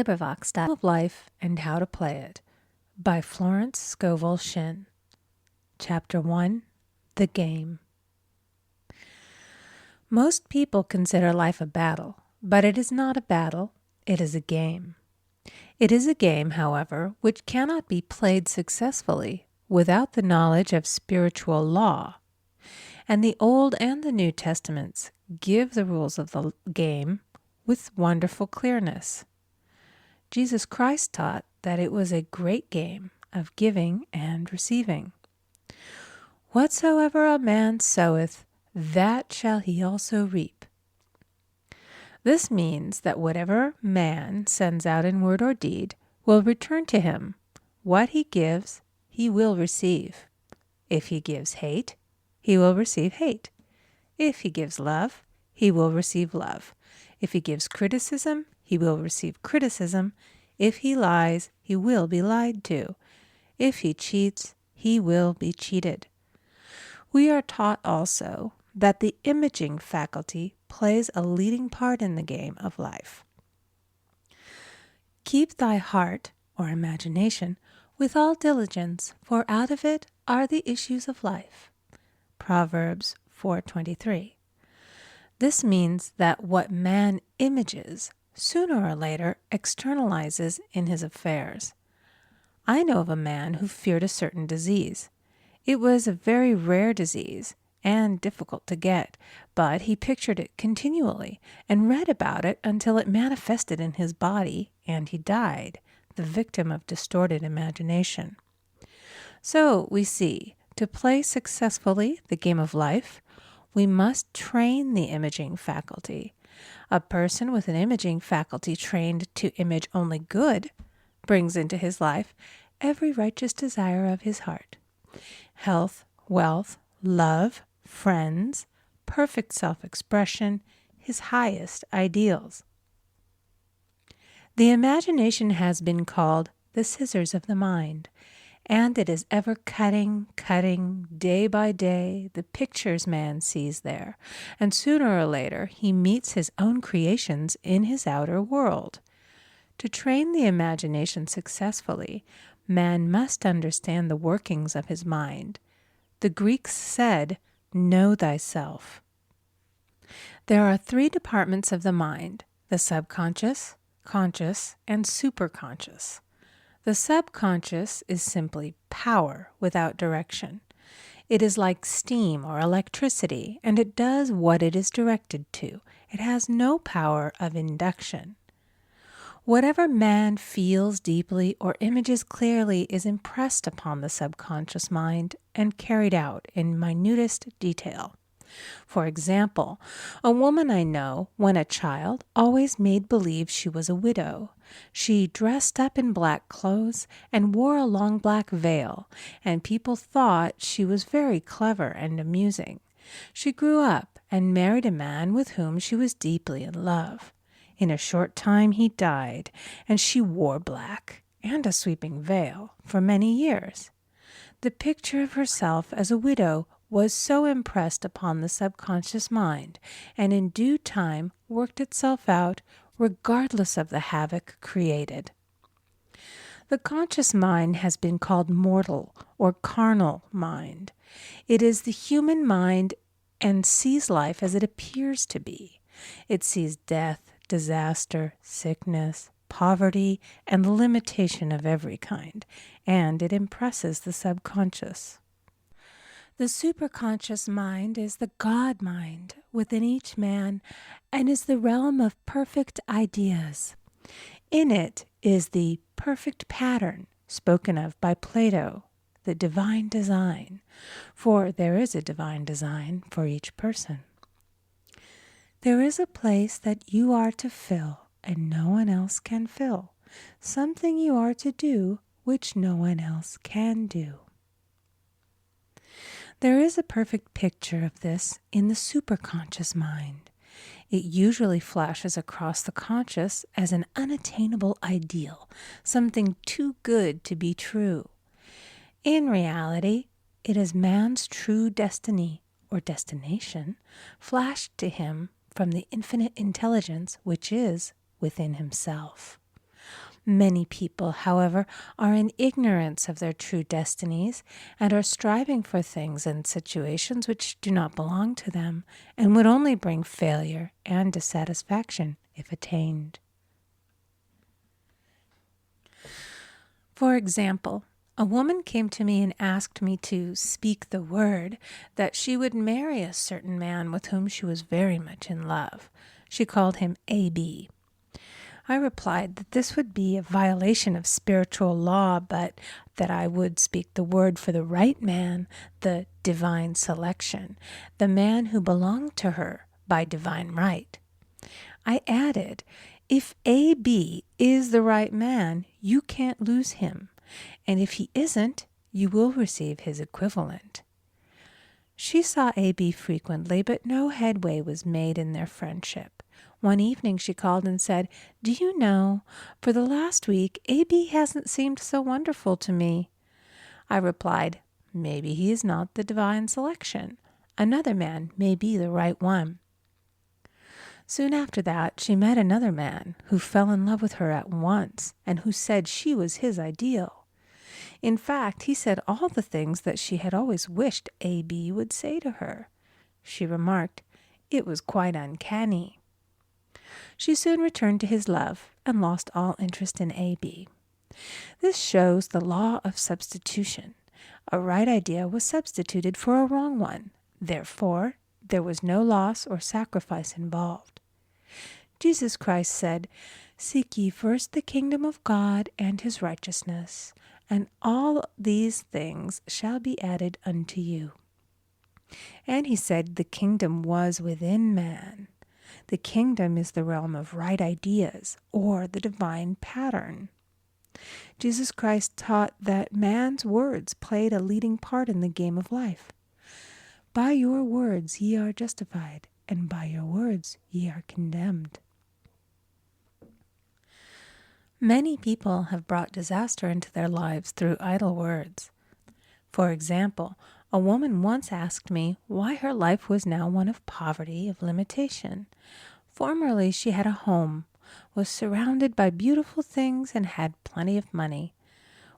Of Life and How to Play It by Florence Scovel Shinn. Chapter 1. The Game. Most people consider life a battle, but it is not a battle, it is a game. It is a game, however, which cannot be played successfully without the knowledge of spiritual law. And the Old and the New Testaments give the rules of the game with wonderful clearness. Jesus Christ taught that it was a great game of giving and receiving. Whatsoever a man soweth, that shall he also reap. This means that whatever man sends out in word or deed will return to him. What he gives, he will receive. If he gives hate, he will receive hate. If he gives love, he will receive love. If he gives criticism, he will receive criticism. If he lies, he will be lied to. If he cheats, he will be cheated. We are taught also that the imaging faculty plays a leading part in the game of life. Keep thy heart, or imagination, with all diligence, for out of it are the issues of life. Proverbs 4:23. This means that what man images sooner or later externalizes in his affairs. I know of a man who feared a certain disease. It was a very rare disease and difficult to get, but he pictured it continually and read about it until it manifested in his body and he died, the victim of distorted imagination. So we see, to play successfully the game of life, we must train the imaging faculty. A person with an imaging faculty trained to image only good brings into his life every righteous desire of his heart. Health, wealth, love, friends, perfect self-expression, his highest ideals. The imagination has been called the scissors of the mind, and it is ever cutting, day by day, the pictures man sees there, and sooner or later he meets his own creations in his outer world. To train the imagination successfully, man must understand the workings of his mind. The Greeks said, "Know thyself." There are three departments of the mind: the subconscious, conscious, and superconscious. The subconscious is simply power without direction. It is like steam or electricity, and it does what it is directed to. It has no power of induction. Whatever man feels deeply or images clearly is impressed upon the subconscious mind and carried out in minutest detail. For example, a woman I know, when a child, always made believe she was a widow. She dressed up in black clothes and wore a long black veil, and people thought she was very clever and amusing. She grew up and married a man with whom she was deeply in love. In a short time he died, and she wore black and a sweeping veil for many years. The picture of herself as a widow was so impressed upon the subconscious mind, and in due time worked itself out regardless of the havoc created. The conscious mind has been called mortal or carnal mind. It is the human mind and sees life as it appears to be. It sees death, disaster, sickness, poverty, and limitation of every kind, and it impresses the subconscious. The superconscious mind is the God mind within each man and is the realm of perfect ideas. In it is the perfect pattern spoken of by Plato, the divine design, for there is a divine design for each person. There is a place that you are to fill and no one else can fill, something you are to do which no one else can do. There is a perfect picture of this in the superconscious mind. It usually flashes across the conscious as an unattainable ideal, something too good to be true. In reality, it is man's true destiny or destination flashed to him from the infinite intelligence which is within himself. Many people, however, are in ignorance of their true destinies and are striving for things and situations which do not belong to them and would only bring failure and dissatisfaction if attained. For example, a woman came to me and asked me to speak the word that she would marry a certain man with whom she was very much in love. She called him A.B. I replied that this would be a violation of spiritual law, but that I would speak the word for the right man, the divine selection, the man who belonged to her by divine right. I added, if A.B. is the right man, you can't lose him, and if he isn't, you will receive his equivalent. She saw A.B. frequently, but no headway was made in their friendship. One evening she called and said, "Do you know, for the last week, A.B. hasn't seemed so wonderful to me." I replied, "Maybe he is not the divine selection. Another man may be the right one." Soon after that, she met another man who fell in love with her at once and who said she was his ideal. In fact, he said all the things that she had always wished A.B. would say to her. She remarked, it was quite uncanny. She soon returned to his love and lost all interest in A.B. This shows the law of substitution. A right idea was substituted for a wrong one. Therefore, there was no loss or sacrifice involved. Jesus Christ said, "Seek ye first the kingdom of God and his righteousness, and all these things shall be added unto you." And he said the kingdom was within man. The kingdom is the realm of right ideas, or the divine pattern. Jesus Christ taught that man's words played a leading part in the game of life. By your words ye are justified, and by your words ye are condemned. Many people have brought disaster into their lives through idle words. For example, a woman once asked me why her life was now one of poverty, of limitation. Formerly she had a home, was surrounded by beautiful things, and had plenty of money.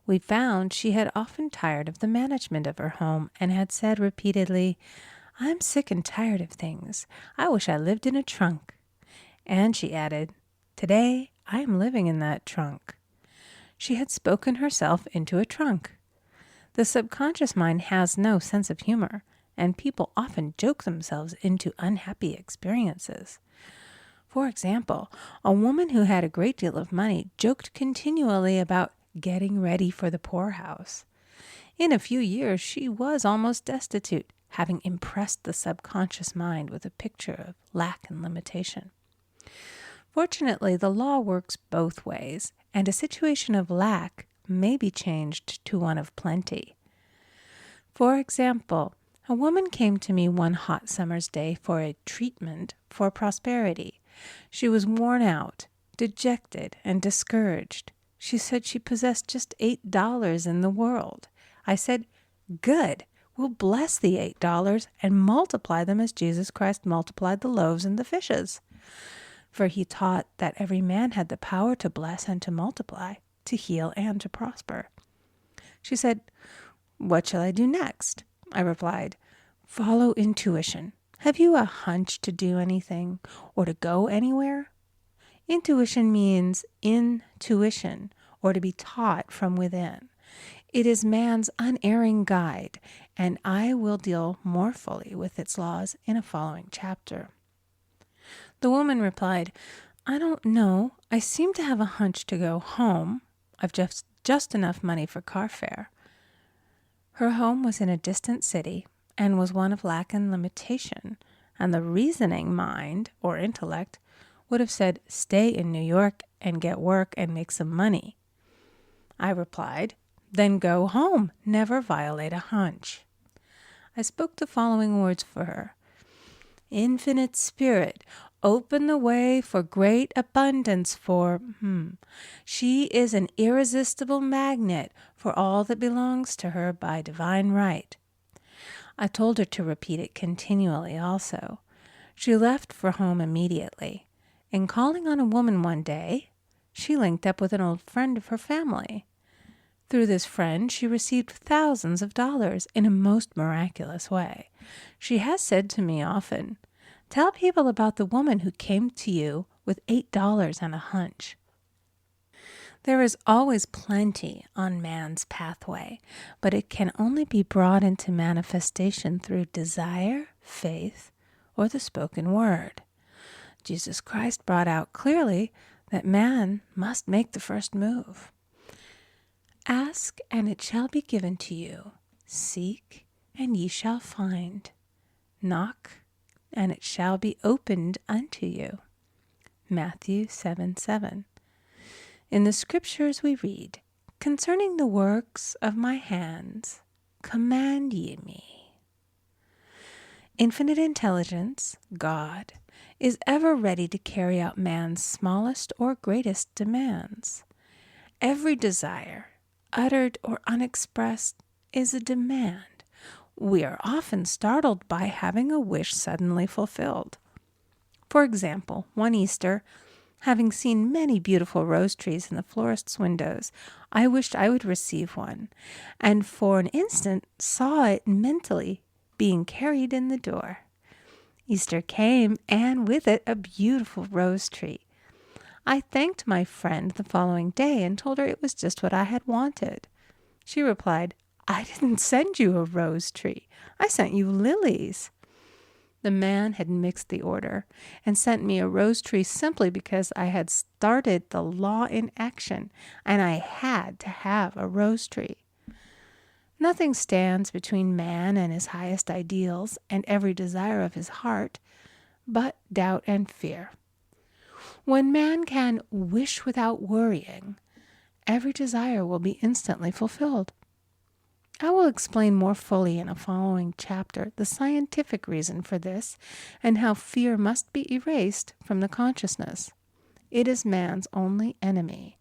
We found she had often tired of the management of her home and had said repeatedly, "I'm sick and tired of things. I wish I lived in a trunk." And she added, "Today I am living in that trunk." She had spoken herself into a trunk. The subconscious mind has no sense of humor, and people often joke themselves into unhappy experiences. For example, a woman who had a great deal of money joked continually about getting ready for the poorhouse. In a few years, she was almost destitute, having impressed the subconscious mind with a picture of lack and limitation. Fortunately, the law works both ways, and a situation of lack may be changed to one of plenty. For example, a woman came to me one hot summer's day for a treatment for prosperity. She was worn out, dejected, and discouraged. She said she possessed just $8 in the world. I said, "Good. We'll bless the $8 and multiply them as Jesus Christ multiplied the loaves and the fishes." For he taught that every man had the power to bless and to multiply, to heal and to prosper. She said, "What shall I do next?" I replied, "Follow intuition. Have you a hunch to do anything or to go anywhere?" Intuition means intuition, or to be taught from within. It is man's unerring guide, and I will deal more fully with its laws in a following chapter. The woman replied, "I don't know. I seem to have a hunch to go home. I've just enough money for car fare." Her home was in a distant city and was one of lack and limitation, and the reasoning mind, or intellect, would have said, "Stay in New York and get work and make some money." I replied, "Then go home. Never violate a hunch." I spoke the following words for her. "Infinite Spirit, open the way for great abundance for She is an irresistible magnet for all that belongs to her by divine right." I told her to repeat it continually also. She left for home immediately, and calling on a woman one day, she linked up with an old friend of her family. Through this friend, she received thousands of dollars in a most miraculous way. She has said to me often, "Tell people about the woman who came to you with $8 and a hunch." There is always plenty on man's pathway, but it can only be brought into manifestation through desire, faith, or the spoken word. Jesus Christ brought out clearly that man must make the first move. Ask, and it shall be given to you. Seek, and ye shall find. Knock, and it shall be opened unto you. Matthew 7:7. In the scriptures we read, "Concerning the works of my hands, command ye me." Infinite intelligence, God, is ever ready to carry out man's smallest or greatest demands. Every desire, uttered or unexpressed, is a demand. We are often startled by having a wish suddenly fulfilled. For example, one Easter, having seen many beautiful rose trees in the florist's windows, I wished I would receive one, and for an instant saw it mentally being carried in the door. Easter came, and with it a beautiful rose tree. I thanked my friend the following day and told her it was just what I had wanted. She replied, "I didn't send you a rose tree. I sent you lilies." The man had mixed the order and sent me a rose tree simply because I had started the law in action and I had to have a rose tree. Nothing stands between man and his highest ideals and every desire of his heart but doubt and fear. When man can wish without worrying, every desire will be instantly fulfilled. I will explain more fully in a following chapter the scientific reason for this and how fear must be erased from the consciousness. It is man's only enemy.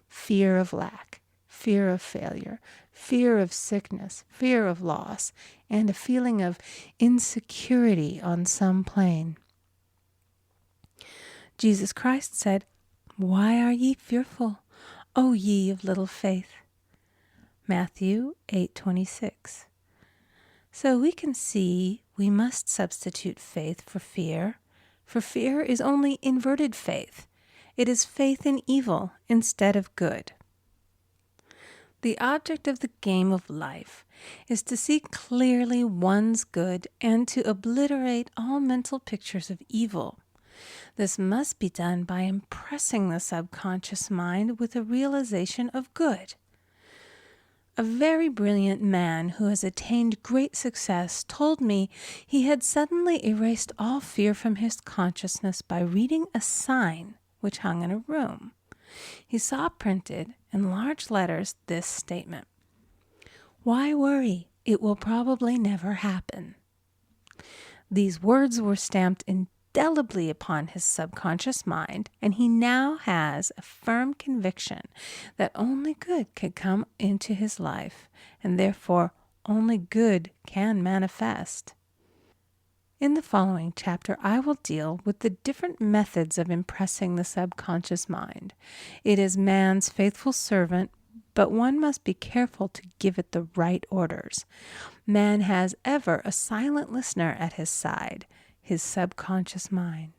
Fear of lack, fear of failure, fear of sickness, fear of loss, and a feeling of insecurity on some plane. Jesus Christ said, "Why are ye fearful, O ye of little faith?" Matthew 8:26. So we can see we must substitute faith for fear is only inverted faith. It is faith in evil instead of good. The object of the game of life is to see clearly one's good and to obliterate all mental pictures of evil. This must be done by impressing the subconscious mind with a realization of good. A very brilliant man who has attained great success told me he had suddenly erased all fear from his consciousness by reading a sign which hung in a room. He saw printed in large letters this statement: "Why worry? It will probably never happen." These words were stamped indelibly upon his subconscious mind, and he now has a firm conviction that only good could come into his life, and therefore only good can manifest. In the following chapter, I will deal with the different methods of impressing the subconscious mind. It is man's faithful servant, but one must be careful to give it the right orders. Man has ever a silent listener at his side, his subconscious mind.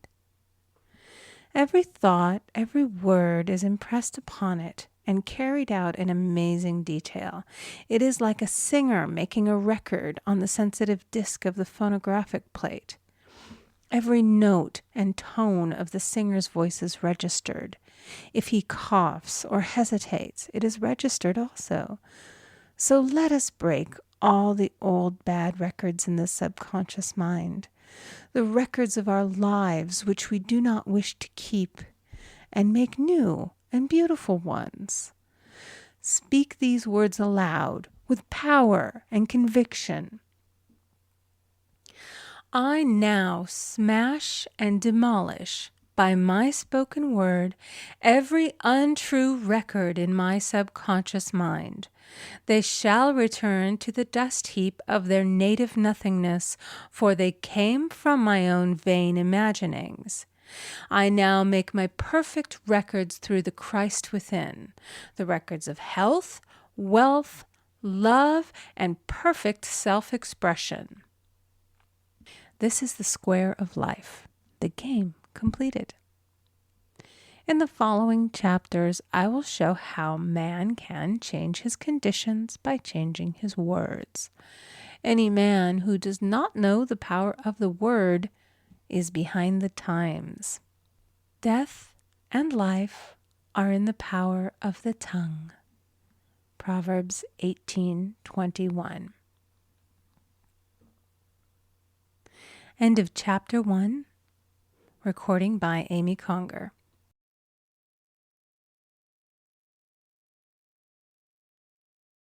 Every thought, every word is impressed upon it and carried out in amazing detail. It is like a singer making a record on the sensitive disc of the phonographic plate. Every note and tone of the singer's voice is registered. If he coughs or hesitates, it is registered also. So let us break all the old bad records in the subconscious mind, the records of our lives which we do not wish to keep, and make new and beautiful ones. Speak these words aloud with power and conviction. I now smash and demolish by my spoken word every untrue record in my subconscious mind. They shall return to the dust heap of their native nothingness, for they came from my own vain imaginings. I now make my perfect records through the Christ within, the records of health, wealth, love, and perfect self-expression. This is the square of life, the game completed. In the following chapters, I will show how man can change his conditions by changing his words. Any man who does not know the power of the word is behind the times. Death and life are in the power of the tongue. Proverbs 18:21. End of chapter 1. Recording by Amy Conger.